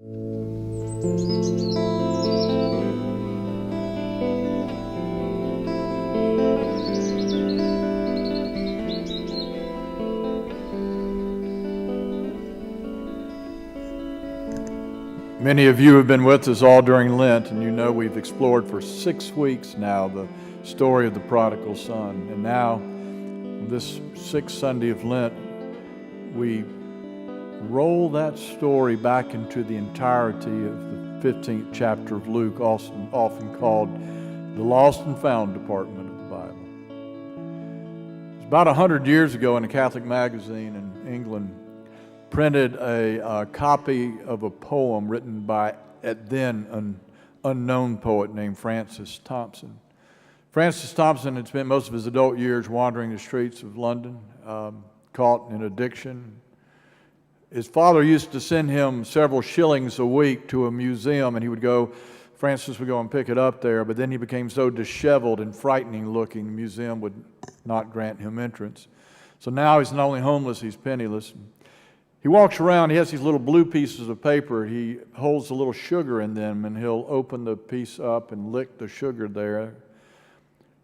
Many of you have been with us all during Lent, and you know we've explored for 6 weeks now the story of the prodigal son. And now, this 6th Sunday of Lent, we roll that story back into the entirety of the 15th chapter of Luke, often called the lost and found department of the Bible. It was about 100 years ago in a Catholic magazine in England, printed a copy of a poem written by, at then, an unknown poet named Francis Thompson. Francis Thompson had spent most of his adult years wandering the streets of London, caught in addiction. His father used to send him several shillings a week to a museum, and Francis would go and pick it up there, but then he became so disheveled and frightening looking, the museum would not grant him entrance. So now he's not only homeless, he's penniless. He walks around, he has these little blue pieces of paper, he holds a little sugar in them, and he'll open the piece up and lick the sugar there.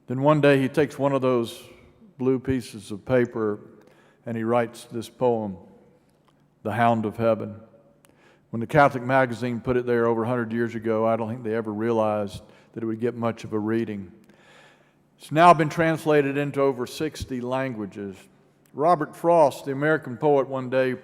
Then one day he takes one of those blue pieces of paper and he writes this poem, The Hound of Heaven. When the Catholic magazine put it there over 100 years ago, I don't think they ever realized that it would get much of a reading. It's now been translated into over 60 languages. Robert Frost, the American poet, one day,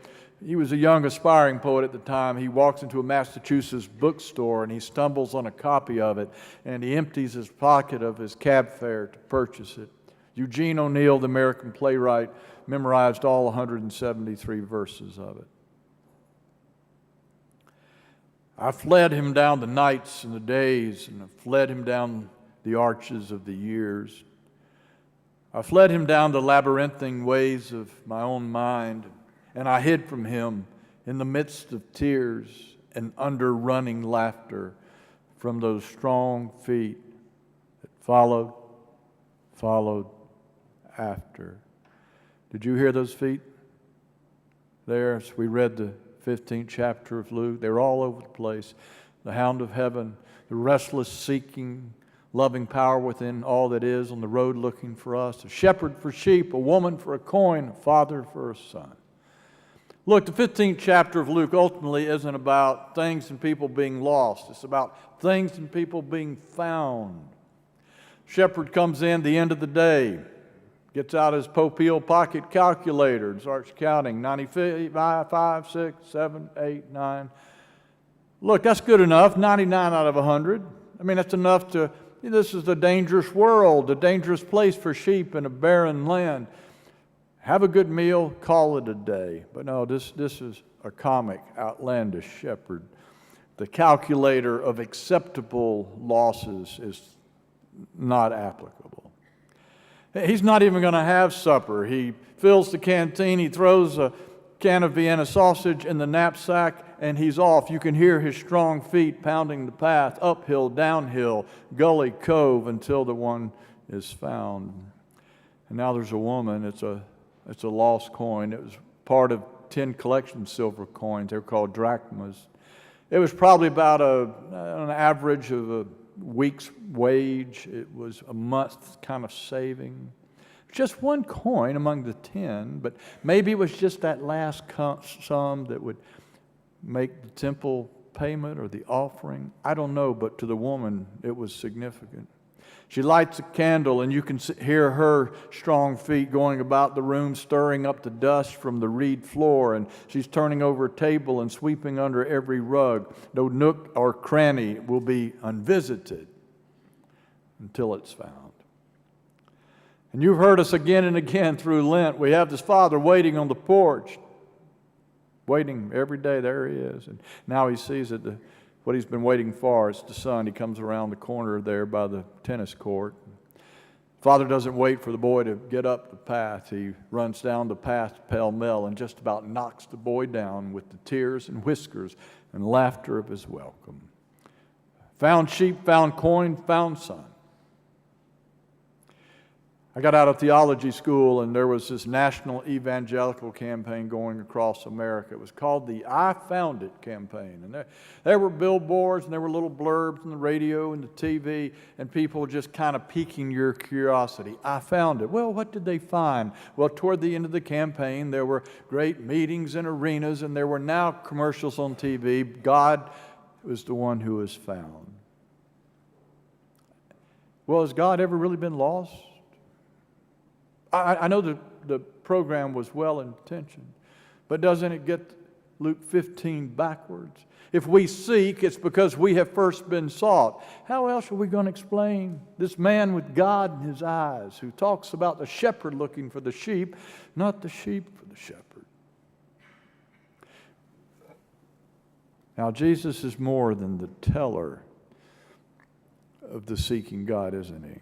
he was a young aspiring poet at the time. He walks into a Massachusetts bookstore and he stumbles on a copy of it, and he empties his pocket of his cab fare to purchase it. Eugene O'Neill, the American playwright, memorized all 173 verses of it. I fled him down the nights and the days, and I fled him down the arches of the years. I fled him down the labyrinthine ways of my own mind, and I hid from him in the midst of tears and under running laughter from those strong feet that followed after. Did you hear those feet there as we read the 15th chapter of Luke? They were all over the place. The hound of heaven, the restless seeking, loving power within all that is, on the road looking for us, a shepherd for sheep, a woman for a coin, a father for a son. Look, the 15th chapter of Luke ultimately isn't about things and people being lost. It's about things and people being found. Shepherd comes in the end of the day, gets out his Popeil pocket calculator and starts counting 95, 5, 6, 7, 8, 9. Look, that's good enough, 99 out of 100. I mean, that's enough to... This is a dangerous world, a dangerous place for sheep in a barren land. Have a good meal, call it a day. But no, this is a comic, outlandish shepherd. The calculator of acceptable losses is not applicable. He's not even going to have supper. He fills the canteen, he throws a can of Vienna sausage in the knapsack, and he's off. You can hear his strong feet pounding the path, uphill, downhill, gully, cove, until the one is found. And now there's a woman. It's a lost coin. It was part of 10 collection silver coins. They're called drachmas. It was probably about an average of a week's wage. It was a month's kind of saving. Just one coin among the 10, but maybe it was just that last sum that would make the temple payment or the offering. I don't know, but to the woman it was significant. She lights a candle, and you can hear her strong feet going about the room, stirring up the dust from the reed floor, and she's turning over a table and sweeping under every rug. No nook or cranny will be unvisited until it's found. And you've heard us again and again through Lent. We have this father waiting on the porch, waiting every day. There he is. And now he sees that what he's been waiting for is the son. He comes around the corner there by the tennis court. Father doesn't wait for the boy to get up the path. He runs down the path pell-mell and just about knocks the boy down with the tears and whiskers and laughter of his welcome. Found sheep, found coin, found son. I got out of theology school, and there was this national evangelical campaign going across America. It was called the I Found It campaign. And there were billboards, and there were little blurbs on the radio and the TV, and people just kind of piquing your curiosity. I found it. Well, what did they find? Well, toward the end of the campaign, there were great meetings in arenas, and there were now commercials on TV. God was the one who was found. Well, has God ever really been lost? I know the program was well-intentioned, but doesn't it get Luke 15 backwards? If we seek, it's because we have first been sought. How else are we going to explain this man with God in his eyes who talks about the shepherd looking for the sheep, not the sheep for the shepherd? Now, Jesus is more than the teller of the seeking God, isn't he?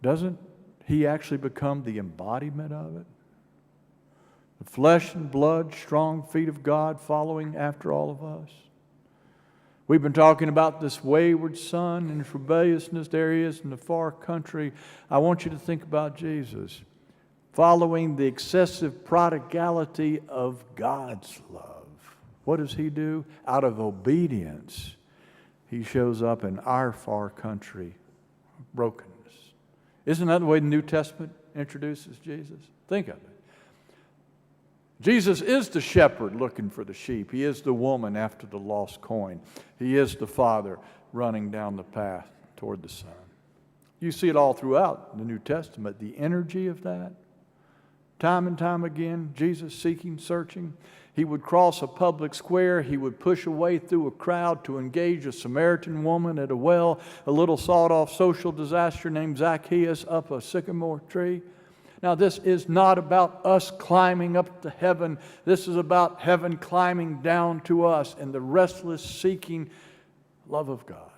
Doesn't he actually become the embodiment of it? The flesh and blood, strong feet of God following after all of us. We've been talking about this wayward son and his rebelliousness. There he is in the far country. I want you to think about Jesus following the excessive prodigality of God's love. What does he do? Out of obedience, he shows up in our far country, brokenness. Isn't that the way the New Testament introduces Jesus? Think of it. Jesus is the shepherd looking for the sheep. He is the woman after the lost coin. He is the father running down the path toward the Son. You see it all throughout the New Testament, the energy of that. Time and time again, Jesus seeking, searching. He would cross a public square. He would push away through a crowd to engage a Samaritan woman at a well, a little sawed-off social disaster named Zacchaeus up a sycamore tree. Now, this is not about us climbing up to heaven. This is about heaven climbing down to us and the restless, seeking love of God.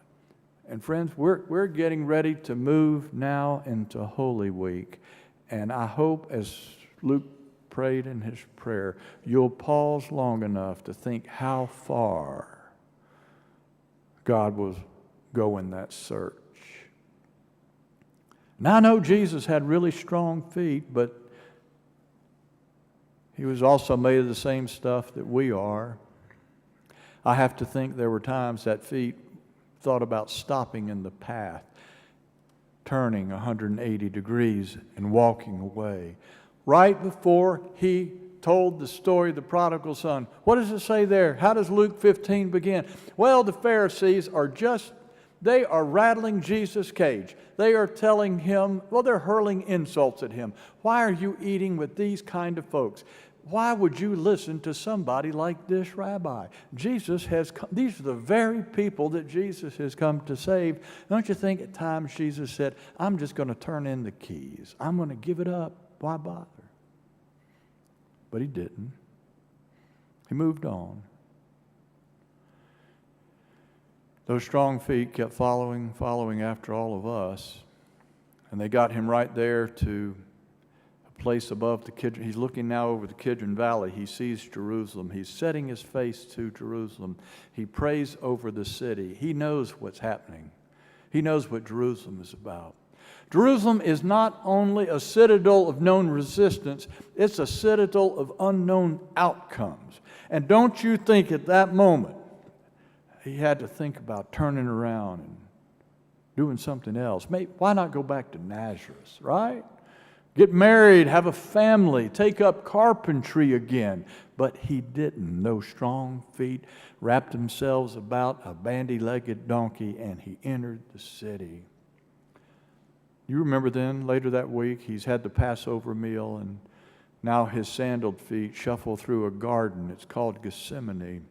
And friends, we're getting ready to move now into Holy Week. And I hope, as Luke prayed in his prayer, you'll pause long enough to think how far God will go in that search. Now, I know Jesus had really strong feet, but he was also made of the same stuff that we are. I have to think there were times that feet thought about stopping in the path, turning 180 degrees and walking away. Right before he told the story of the prodigal son. What does it say there? How does Luke 15 begin? Well, the Pharisees they are rattling Jesus' cage. They are telling him, they're hurling insults at him. Why are you eating with these kind of folks? Why would you listen to somebody like this rabbi? These are the very people that Jesus has come to save. Don't you think at times Jesus said, I'm just going to turn in the keys. I'm going to give it up. Why bother? But he didn't. He moved on. Those strong feet kept following after all of us. And they got him right there to a place above the Kidron. He's looking now over the Kidron Valley. He sees Jerusalem. He's setting his face to Jerusalem. He prays over the city. He knows what's happening. He knows what Jerusalem is about. Jerusalem is not only a citadel of known resistance, it's a citadel of unknown outcomes. And don't you think at that moment he had to think about turning around and doing something else? Why not go back to Nazareth, right? Get married, have a family, take up carpentry again. But he didn't. Those strong feet wrapped themselves about a bandy-legged donkey, and he entered the city. You remember then, later that week, he's had the Passover meal, and now his sandaled feet shuffle through a garden. It's called Gethsemane.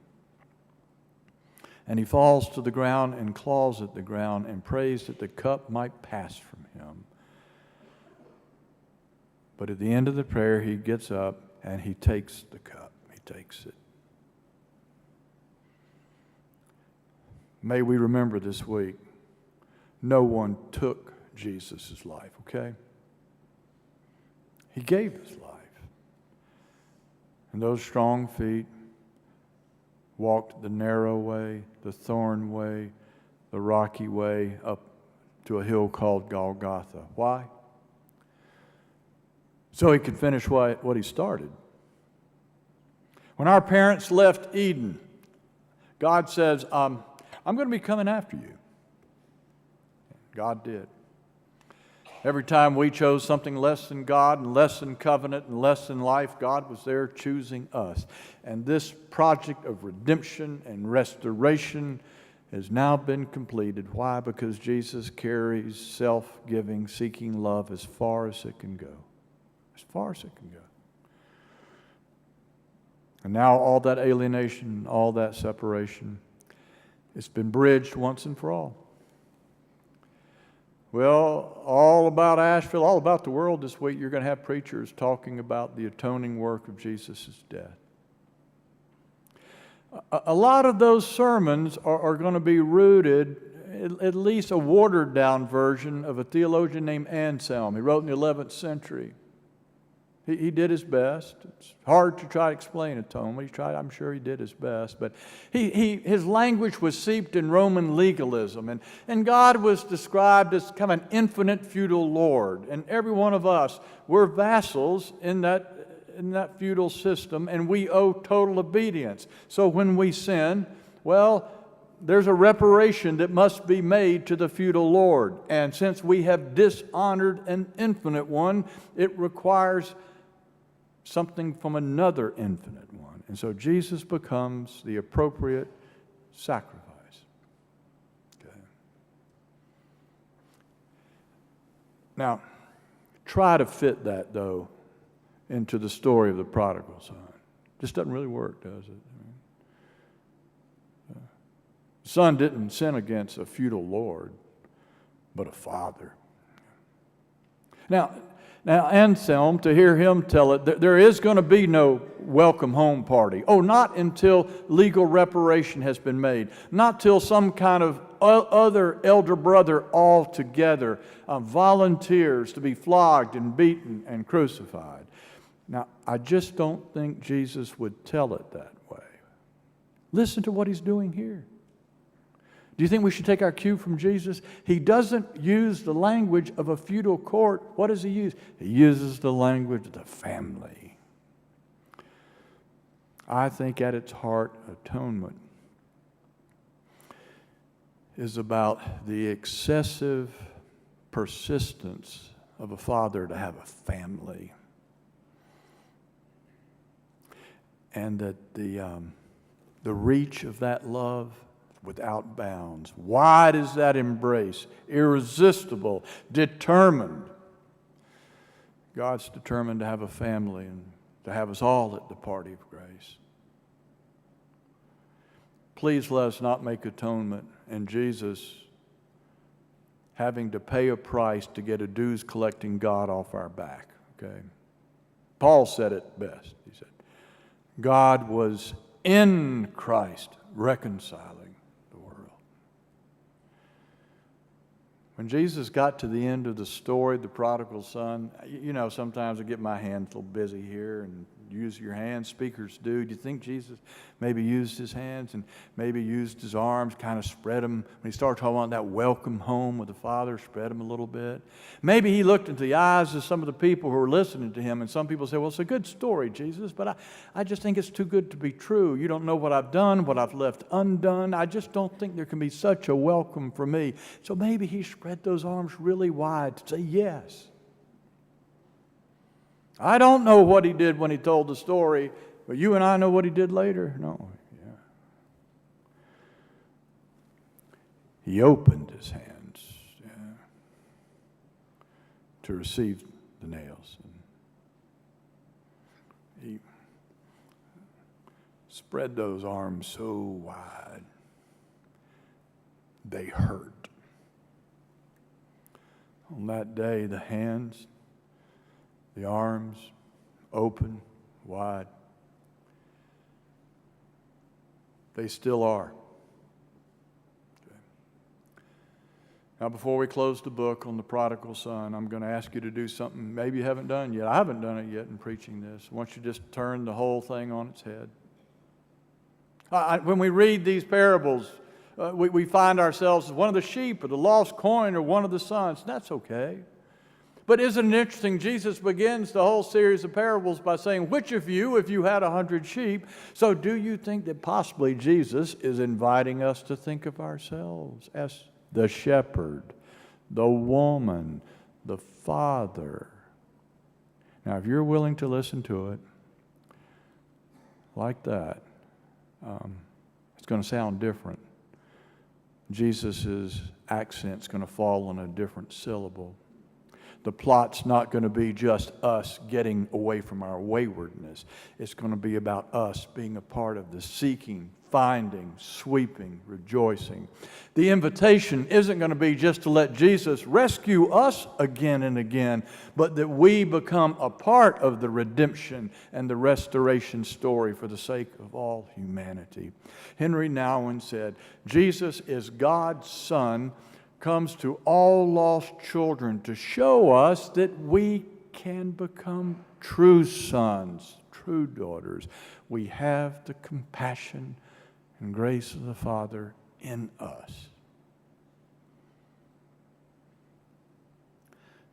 And he falls to the ground and claws at the ground and prays that the cup might pass from him. But at the end of the prayer, he gets up and he takes the cup. He takes it. May we remember this week, no one took Jesus' life, okay? He gave his life. And those strong feet walked the narrow way, the thorn way, the rocky way up to a hill called Golgotha. Why? so he could finish what he started. When our parents left Eden, God says, I'm going to be coming after you. God did. Every time we chose something less than God and less than covenant and less than life, God was there choosing us. And this project of redemption and restoration has now been completed. Why? Because Jesus carries self-giving, seeking love as far as it can go. As far as it can go. And now all that alienation, all that separation, it's been bridged once and for all. Well, all about Asheville, all about the world this week, you're going to have preachers talking about the atoning work of Jesus' death. A lot of those sermons are going to be rooted, at least a watered-down version of a theologian named Anselm. He wrote in the 11th century. He did his best. It's hard to try to explain atonement. I'm sure he did his best. But his language was seeped in Roman legalism. And God was described as kind of an infinite feudal lord. And every one of us, we're vassals in that feudal system, and we owe total obedience. So when we sin, well, there's a reparation that must be made to the feudal lord. And since we have dishonored an infinite one, it requires something from another infinite one. And so Jesus becomes the appropriate sacrifice. Okay. Now, try to fit that, though, into the story of the prodigal son. Just doesn't really work, does it? The son didn't sin against a feudal lord, but a father. Now, Anselm, to hear him tell it, there is going to be no welcome home party. Oh, not until legal reparation has been made. Not till some kind of other elder brother all together volunteers to be flogged and beaten and crucified. Now, I just don't think Jesus would tell it that way. Listen to what he's doing here. Do you think we should take our cue from Jesus? He doesn't use the language of a feudal court. What does he use? He uses the language of the family. I think at its heart, atonement is about the excessive persistence of a father to have a family. And that the reach of that love without bounds. Wide is that embrace, irresistible, determined. God's determined to have a family and to have us all at the party of grace. Please let us not make atonement and Jesus having to pay a price to get a dues collecting God off our back. Okay? Paul said it best. He said, God was in Christ reconciling. When Jesus got to the end of the story, the prodigal son, sometimes I get my hands a little busy here and use your hands. Speakers do. Do you think Jesus maybe used his hands and maybe used his arms, kind of spread them? When he started talking about that welcome home with the Father, spread them a little bit. Maybe he looked into the eyes of some of the people who were listening to him, and some people say, well, it's a good story, Jesus, but I just think it's too good to be true. You don't know what I've done, what I've left undone. I just don't think there can be such a welcome for me. So maybe he spread those arms really wide to say yes. I don't know what he did when he told the story, but you and I know what he did later. No. Yeah. He opened his hands to receive the nails. And he spread those arms so wide, they hurt. On that day, the hands, the arms, open, wide. They still are. Okay. Now, before we close the book on the prodigal son, I'm going to ask you to do something maybe you haven't done yet. I haven't done it yet in preaching this. I want you to just turn the whole thing on its head. When we read these parables, we find ourselves as one of the sheep or the lost coin or one of the sons. That's okay. But isn't it interesting? Jesus begins the whole series of parables by saying, which of you, if you had 100 sheep? So do you think that possibly Jesus is inviting us to think of ourselves as the shepherd, the woman, the father? Now, if you're willing to listen to it like that, it's going to sound different. Jesus' accent's going to fall on a different syllable. The plot's not going to be just us getting away from our waywardness. It's going to be about us being a part of the seeking, finding, sweeping, rejoicing. The invitation isn't going to be just to let Jesus rescue us again and again, but that we become a part of the redemption and the restoration story for the sake of all humanity. Henry Nouwen said, Jesus is God's Son, comes to all lost children to show us that we can become true sons, true daughters. We have the compassion and grace of the Father in us.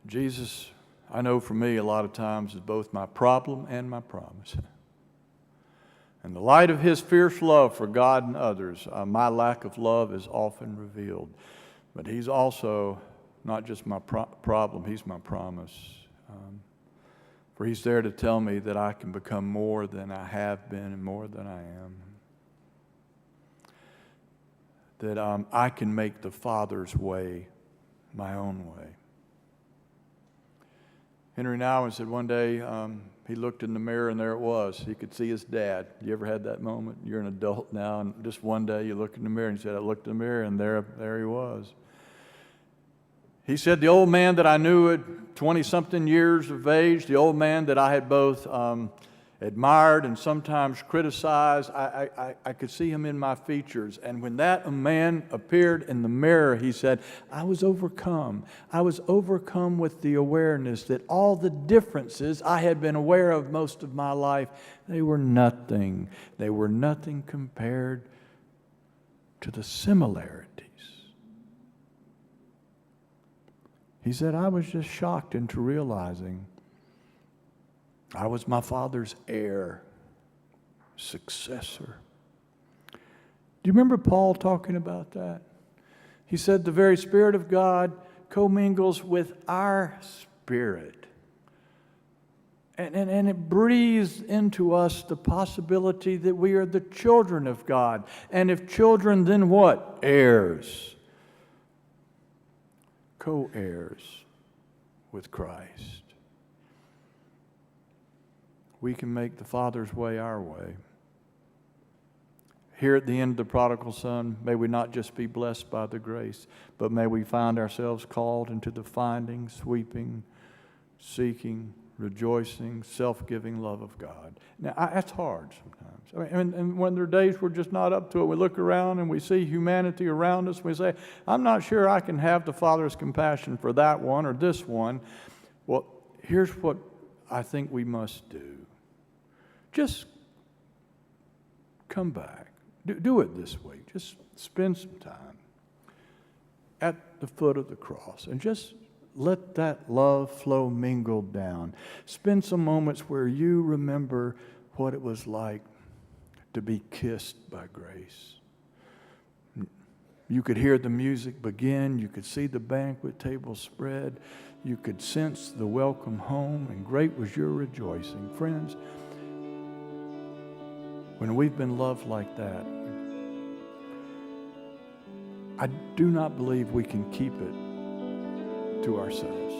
Jesus, I know for me a lot of times, is both my problem and my promise. In the light of His fierce love for God and others, my lack of love is often revealed. But He's also not just my problem, He's my promise. For He's there to tell me that I can become more than I have been and more than I am. That I can make the Father's way my own way. Henry Nouwen said one day he looked in the mirror and there it was. He could see his dad. You ever had that moment? You're an adult now and just one day you look in the mirror and you said, I looked in the mirror and there he was. He said, the old man that I knew at 20-something years of age, the old man that I had both admired and sometimes criticized, I could see him in my features. And when that man appeared in the mirror, he said, I was overcome. I was overcome with the awareness that all the differences I had been aware of most of my life, they were nothing. They were nothing compared to the similarities. He said, I was just shocked into realizing I was my Father's heir, successor. Do you remember Paul talking about that? He said the very Spirit of God commingles with our spirit. And it breathes into us the possibility that we are the children of God. And if children, then what? Heirs. Co-heirs with Christ. We can make the Father's way our way. Here at the end of the prodigal son, may we not just be blessed by the grace, but may we find ourselves called into the finding, sweeping, seeking, rejoicing, self-giving love of God. Now, that's hard sometimes. And when there are days we're just not up to it, we look around and we see humanity around us, and we say, I'm not sure I can have the Father's compassion for that one or this one. Well, here's what I think we must do. Just come back. Do it this week. Just spend some time at the foot of the cross and just let that love flow mingled down. Spend some moments where you remember what it was like to be kissed by grace. You could hear the music begin. You could see the banquet table spread. You could sense the welcome home, and great was your rejoicing. Friends, when we've been loved like that, I do not believe we can keep it to ourselves.